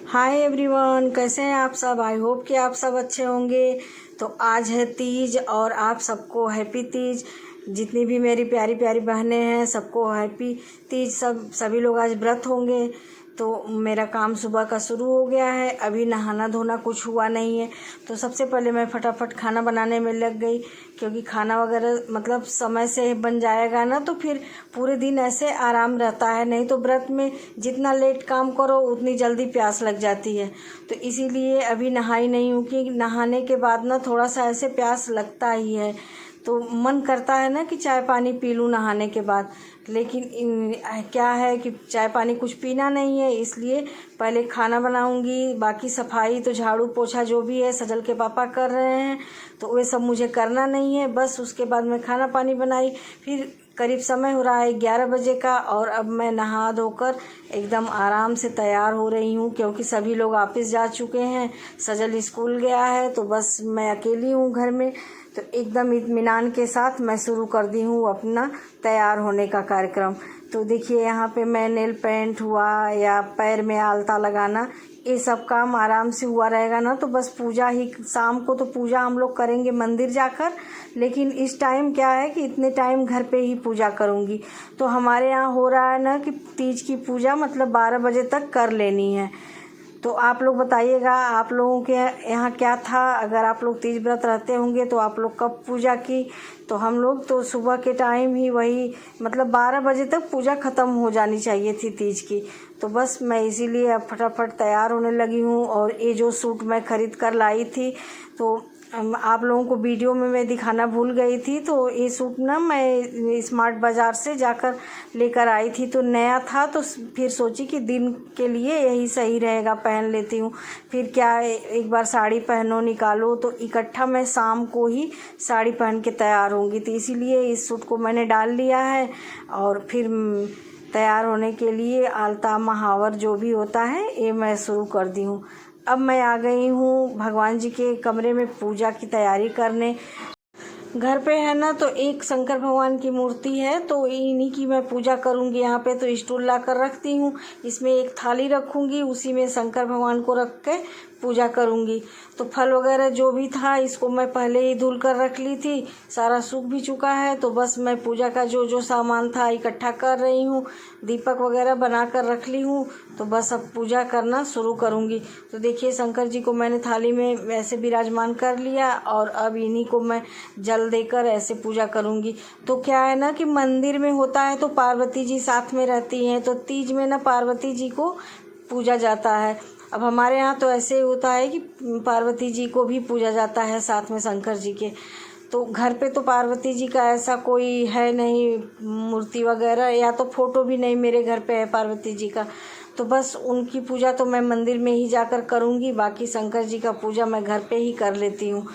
Hi everyone, कैसे हैं आप सब। आई होप कि आप सब अच्छे होंगे। तो आज है तीज और आप सबको हैप्पी तीज। जितनी भी मेरी प्यारी प्यारी बहनें हैं सबको हैप्पी तीज। सभी लोग आज व्रत होंगे। तो मेरा काम सुबह का शुरू हो गया है। अभी नहाना धोना कुछ हुआ नहीं है। तो सबसे पहले मैं फटाफट खाना बनाने में लग गई, क्योंकि खाना वगैरह मतलब समय से बन जाएगा ना तो फिर पूरे दिन ऐसे आराम रहता है। नहीं तो व्रत में जितना लेट काम करो उतनी जल्दी प्यास लग जाती है। तो इसीलिए अभी नहाई नहीं हूँ कि नहाने के बाद ना थोड़ा सा ऐसे प्यास लगता ही है। तो मन करता है ना कि चाय पानी पी लूँ नहाने के बाद, लेकिन क्या है कि चाय पानी कुछ पीना नहीं है। इसलिए पहले खाना बनाऊंगी, बाकी सफाई तो झाड़ू पोछा जो भी है सजल के पापा कर रहे हैं, तो वे सब मुझे करना नहीं है। बस उसके बाद मैं खाना पानी बनाई। फिर करीब समय हो रहा है 11 बजे का, और अब मैं नहा धोकर एकदम आराम से तैयार हो रही हूँ, क्योंकि सभी लोग ऑफिस जा चुके हैं। सजल स्कूल गया है, तो बस मैं अकेली हूँ घर में। तो एकदम इत्मीनान के साथ मैं शुरू कर दी हूँ अपना तैयार होने का कार्यक्रम। तो देखिए यहाँ पे मैं नेल पेंट हुआ या पैर में आलता लगाना, ये सब काम आराम से हुआ रहेगा ना। तो बस पूजा ही, शाम को तो पूजा हम लोग करेंगे मंदिर जाकर, लेकिन इस टाइम क्या है कि इतने टाइम घर पे ही पूजा करूँगी। तो हमारे यहाँ हो रहा है ना कि तीज की पूजा मतलब 12 बजे तक कर लेनी है। तो आप लोग बताइएगा आप लोगों के यहाँ क्या था। अगर आप लोग तीज व्रत रहते होंगे तो आप लोग कब पूजा की। तो हम लोग तो सुबह के टाइम ही वही मतलब 12 बजे तक पूजा ख़त्म हो जानी चाहिए थी तीज की। तो बस मैं इसीलिए अब फटाफट तैयार होने लगी हूँ। और ये जो सूट मैं ख़रीद कर लाई थी, तो आप लोगों को वीडियो में मैं दिखाना भूल गई थी। तो ये सूट ना मैं स्मार्ट बाज़ार से जाकर लेकर आई थी, तो नया था। तो फिर सोची कि दिन के लिए यही सही रहेगा, पहन लेती हूँ। फिर क्या एक बार साड़ी पहनो निकालो, तो इकट्ठा मैं शाम को ही साड़ी पहन के तैयार होंगी। तो इसीलिए इस सूट को मैंने डाल लिया है। और फिर तैयार होने के लिए आलता महावर जो भी होता है ये मैं शुरू कर दी हूँ। अब मैं आ गई हूँ भगवान जी के कमरे में पूजा की तैयारी करने। घर पे है ना तो एक शंकर भगवान की मूर्ति है, तो इन्हीं की मैं पूजा करूँगी। यहाँ पे तो स्टूल ला कर रखती हूँ, इसमें एक थाली रखूँगी, उसी में शंकर भगवान को रख के पूजा करूँगी। तो फल वगैरह जो भी था इसको मैं पहले ही धुल कर रख ली थी, सारा सूख भी चुका है। तो बस मैं पूजा का जो जो सामान था इकट्ठा कर रही हूँ, दीपक वगैरह बना कर रख ली हूँ। तो बस अब पूजा करना शुरू करूँगी। तो देखिए शंकर जी को मैंने थाली में वैसे विराजमान कर लिया, और अब इन्हीं को मैं जल देकर ऐसे पूजा करूँगी। तो क्या है ना कि मंदिर में होता है तो पार्वती जी साथ में रहती हैं, तो तीज में ना पार्वती जी को पूजा जाता है। अब हमारे यहाँ तो ऐसे होता है कि पार्वती जी को भी पूजा जाता है साथ में शंकर जी के। तो घर पे तो पार्वती जी का ऐसा कोई है नहीं मूर्ति वगैरह, या तो फोटो भी नहीं मेरे घर पे है पार्वती जी का। तो बस उनकी पूजा तो मैं मंदिर में ही जाकर करूँगी, बाकी शंकर जी का पूजा मैं घर पे ही कर लेती हूँ।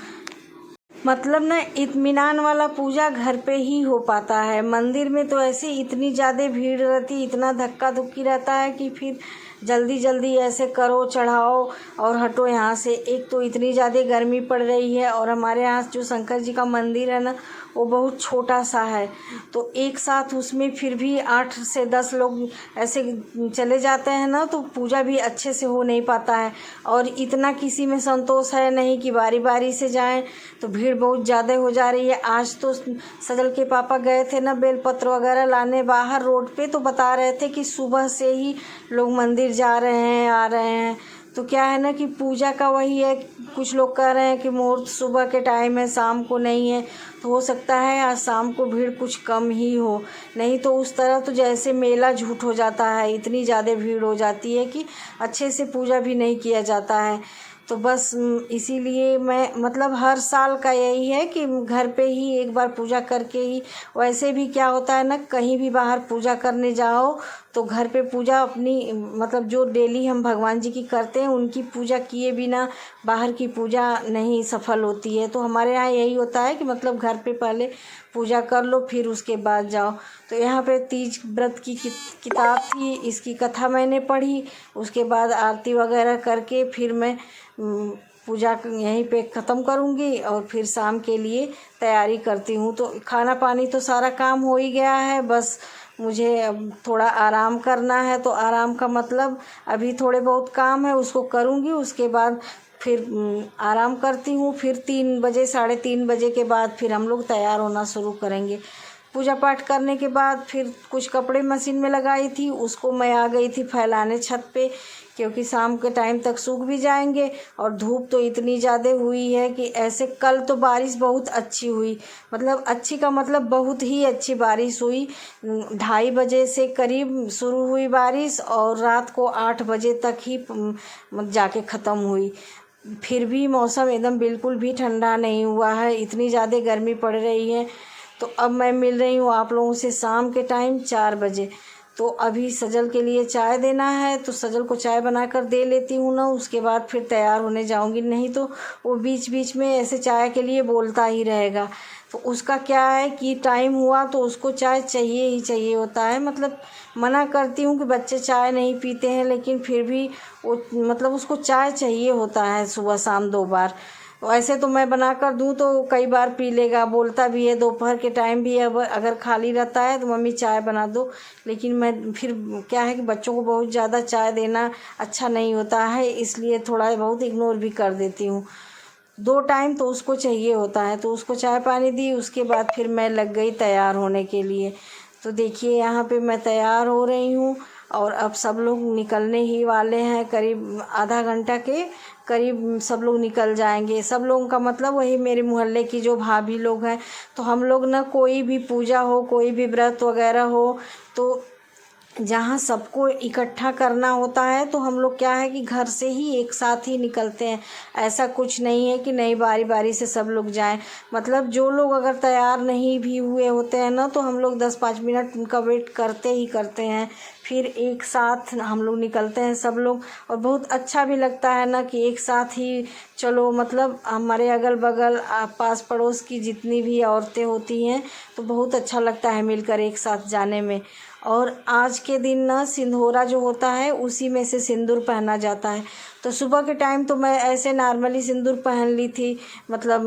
मतलब ना इत्मीनान वाला पूजा घर पे ही हो पाता है। मंदिर में तो ऐसे इतनी ज़्यादा भीड़ रहती, इतना धक्का धुक्की रहता है कि फिर जल्दी जल्दी ऐसे करो चढ़ाओ और हटो यहाँ से। एक तो इतनी ज़्यादा गर्मी पड़ रही है, और हमारे यहाँ जो शंकर जी का मंदिर है ना वो बहुत छोटा सा है। तो एक साथ उसमें फिर भी 8 से 10 लोग ऐसे चले जाते हैं ना, तो पूजा भी अच्छे से हो नहीं पाता है। और इतना किसी में संतोष है नहीं कि बारी बारी से जाएं, तो भीड़ बहुत ज़्यादा हो जा रही है। आज तो सजल के पापा गए थे ना बेलपत्र वगैरह लाने बाहर रोड पे, तो बता रहे थे कि सुबह से ही लोग मंदिर जा रहे हैं आ रहे हैं। तो क्या है ना कि पूजा का वही है, कुछ लोग कह रहे हैं कि मुहूर्त सुबह के टाइम है शाम को नहीं है। तो हो सकता है आज शाम को भीड़ कुछ कम ही हो, नहीं तो उस तरह तो जैसे मेला झूठ हो जाता है, इतनी ज़्यादा भीड़ हो जाती है कि अच्छे से पूजा भी नहीं किया जाता है। तो बस इसीलिए मैं मतलब हर साल का यही है कि घर पे ही एक बार पूजा करके ही। वैसे भी क्या होता है ना, कहीं भी बाहर पूजा करने जाओ तो घर पे पूजा अपनी मतलब जो डेली हम भगवान जी की करते हैं उनकी पूजा किए बिना बाहर की पूजा नहीं सफल होती है। तो हमारे यहाँ यही होता है कि मतलब घर पे पहले पूजा कर लो फिर उसके बाद जाओ। तो यहाँ पे तीज व्रत की किताब थी, इसकी कथा मैंने पढ़ी, उसके बाद आरती वगैरह करके फिर मैं पूजा यहीं पे ख़त्म करूँगी और फिर शाम के लिए तैयारी करती हूँ। तो खाना पानी तो सारा काम हो ही गया है, बस मुझे अब थोड़ा आराम करना है। तो आराम का मतलब अभी थोड़े बहुत काम है उसको करूँगी, उसके बाद फिर आराम करती हूँ। फिर 3 बजे 3:30 बजे के बाद फिर हम लोग तैयार होना शुरू करेंगे। पूजा पाठ करने के बाद फिर कुछ कपड़े मशीन में लगाई थी, उसको मैं आ गई थी फैलाने छत पे, क्योंकि शाम के टाइम तक सूख भी जाएंगे। और धूप तो इतनी ज़्यादा हुई है कि ऐसे कल तो बारिश बहुत अच्छी हुई, मतलब अच्छी का मतलब बहुत ही अच्छी बारिश हुई। 2:30 बजे से करीब शुरू हुई बारिश और रात को 8 बजे तक ही जाके ख़त्म हुई। फिर भी मौसम एकदम बिल्कुल भी ठंडा नहीं हुआ है, इतनी ज़्यादा गर्मी पड़ रही है। तो अब मैं मिल रही हूँ आप लोगों से शाम के टाइम 4 बजे। तो अभी सजल के लिए चाय देना है, तो सजल को चाय बनाकर दे लेती हूँ ना, उसके बाद फिर तैयार होने जाऊँगी। नहीं तो वो बीच बीच में ऐसे चाय के लिए बोलता ही रहेगा। तो उसका क्या है कि टाइम हुआ तो उसको चाय चाहिए ही चाहिए होता है। मतलब मना करती हूँ कि बच्चे चाय नहीं पीते हैं, लेकिन फिर भी वो मतलब उसको चाय चाहिए होता है सुबह शाम 2 बार। वैसे तो मैं बना कर दूँ तो कई बार पी लेगा, बोलता भी है। दोपहर के टाइम भी अब अगर खाली रहता है तो मम्मी चाय बना दो, लेकिन मैं फिर क्या है कि बच्चों को बहुत ज़्यादा चाय देना अच्छा नहीं होता है, इसलिए थोड़ा बहुत इग्नोर भी कर देती हूँ। 2 टाइम तो उसको चाहिए होता है। तो उसको चाय पानी दी, उसके बाद फिर मैं लग गई तैयार होने के लिए। तो देखिए यहाँ पे मैं तैयार हो रही हूँ और अब सब लोग निकलने ही वाले हैं। करीब आधा घंटा के करीब सब लोग निकल जाएंगे। सब लोगों का मतलब वही मेरे मोहल्ले की जो भाभी लोग हैं। तो हम लोग ना कोई भी पूजा हो, कोई भी व्रत वगैरह हो, तो जहाँ सबको इकट्ठा करना होता है तो हम लोग क्या है कि घर से ही एक साथ ही निकलते हैं। ऐसा कुछ नहीं है कि नहीं बारी बारी से सब लोग जाएं। मतलब जो लोग अगर तैयार नहीं भी हुए होते हैं ना, तो हम लोग 10-5 मिनट उनका वेट करते ही करते हैं, फिर एक साथ हम लोग निकलते हैं सब लोग। और बहुत अच्छा भी लगता है ना कि एक साथ ही चलो, मतलब हमारे अगल बगल पास पड़ोस की जितनी भी औरतें होती हैं तो बहुत अच्छा लगता है मिलकर एक साथ जाने में। और आज के दिन ना सिंदूरा जो होता है उसी में से सिंदूर पहना जाता है। तो सुबह के टाइम तो मैं ऐसे नॉर्मली सिंदूर पहन ली थी, मतलब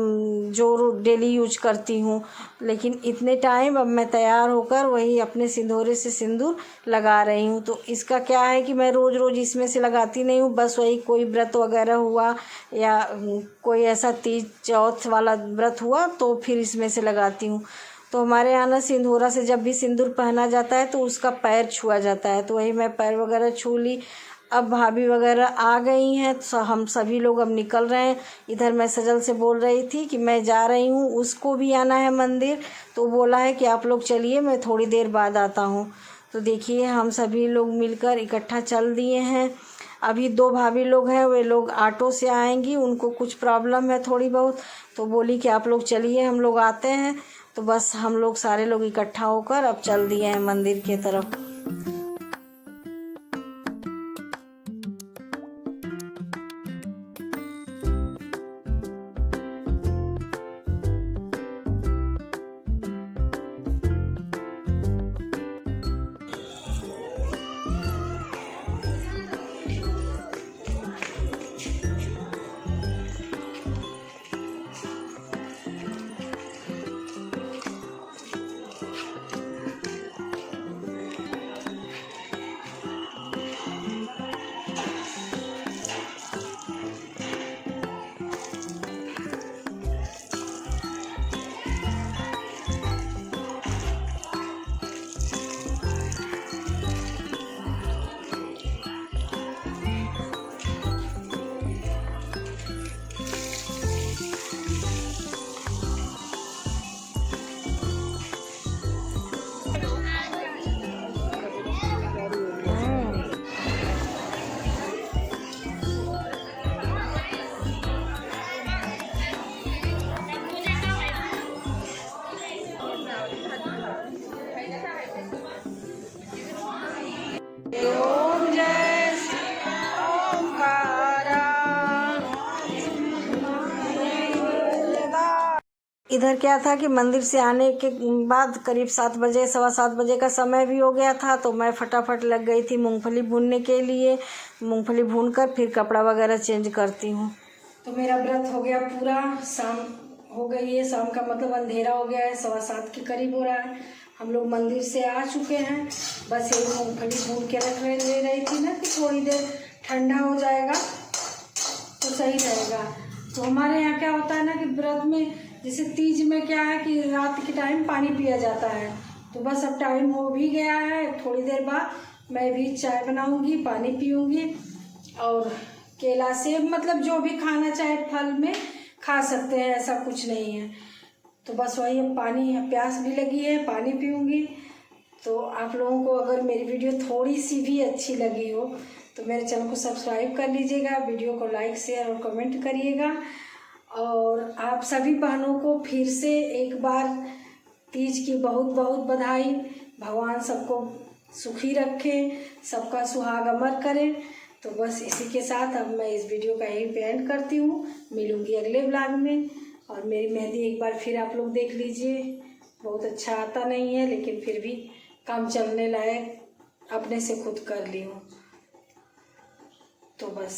जो डेली यूज करती हूँ। लेकिन इतने टाइम अब मैं तैयार होकर वही अपने सिंदूरे से सिंदूर लगा रही हूँ। तो इसका क्या है कि मैं रोज़ रोज़ इसमें से लगाती नहीं हूँ, बस वही कोई व्रत वगैरह हुआ या कोई ऐसा तीज चौथ वाला व्रत हुआ तो फिर इसमें से लगाती हूँ। तो हमारे यहाँ ना सिंदूरा से जब भी सिंदूर पहना जाता है तो उसका पैर छुआ जाता है, तो वही मैं पैर वगैरह छू ली। अब भाभी वगैरह आ गई हैं तो हम सभी लोग अब निकल रहे हैं। इधर मैं सजल से बोल रही थी कि मैं जा रही हूँ, उसको भी आना है मंदिर, तो बोला है कि आप लोग चलिए, मैं थोड़ी देर बाद आता हूँ। तो देखिए हम सभी लोग मिलकर इकट्ठा चल दिए हैं। अभी 2 भाभी लोग हैं, वे लोग ऑटो से आएंगी, उनको कुछ प्रॉब्लम है थोड़ी बहुत, तो बोली कि आप लोग चलिए हम लोग आते हैं। तो बस हम लोग सारे लोग इकट्ठा होकर अब चल दिए हैं मंदिर की तरफ। ओम जय श्री ओंकारा। इधर क्या था कि मंदिर से आने के बाद करीब 7 बजे 7:15 बजे का समय भी हो गया था, तो मैं फटाफट लग गई थी मूंगफली भूनने के लिए। मूंगफली भूनकर फिर कपड़ा वगैरह चेंज करती हूँ। तो मेरा व्रत हो गया पूरा, शाम हो गई है, शाम का मतलब अंधेरा हो गया है, 7:15 के करीब हो रहा है। हम लोग मंदिर से आ चुके हैं। बस ये मूँगफली भून के ले रही थी ना कि थोड़ी देर ठंडा हो जाएगा तो सही रहेगा। तो हमारे यहाँ क्या होता है ना कि व्रत में जैसे तीज में क्या है कि रात के टाइम पानी पिया जाता है। तो बस अब टाइम हो भी गया है, थोड़ी देर बाद मैं भी चाय बनाऊंगी, पानी पीऊँगी और केला सेब मतलब जो भी खाना चाहे फल में खा सकते हैं, ऐसा कुछ नहीं है। तो बस वही अब पानी, प्यास भी लगी है, पानी पीऊँगी। तो आप लोगों को अगर मेरी वीडियो थोड़ी सी भी अच्छी लगी हो तो मेरे चैनल को सब्सक्राइब कर लीजिएगा, वीडियो को लाइक शेयर और कमेंट करिएगा। और आप सभी बहनों को फिर से एक बार तीज की बहुत बहुत बधाई। भगवान सबको सुखी रखे, सबका सुहाग अमर करे। तो बस इसी के साथ अब मैं इस वीडियो का यही एंड करती हूँ। मिलूँगी अगले ब्लॉग में। और मेरी मेहंदी एक बार फिर आप लोग देख लीजिए, बहुत अच्छा आता नहीं है लेकिन फिर भी काम चलने लायक अपने से खुद कर ली हूँ। तो बस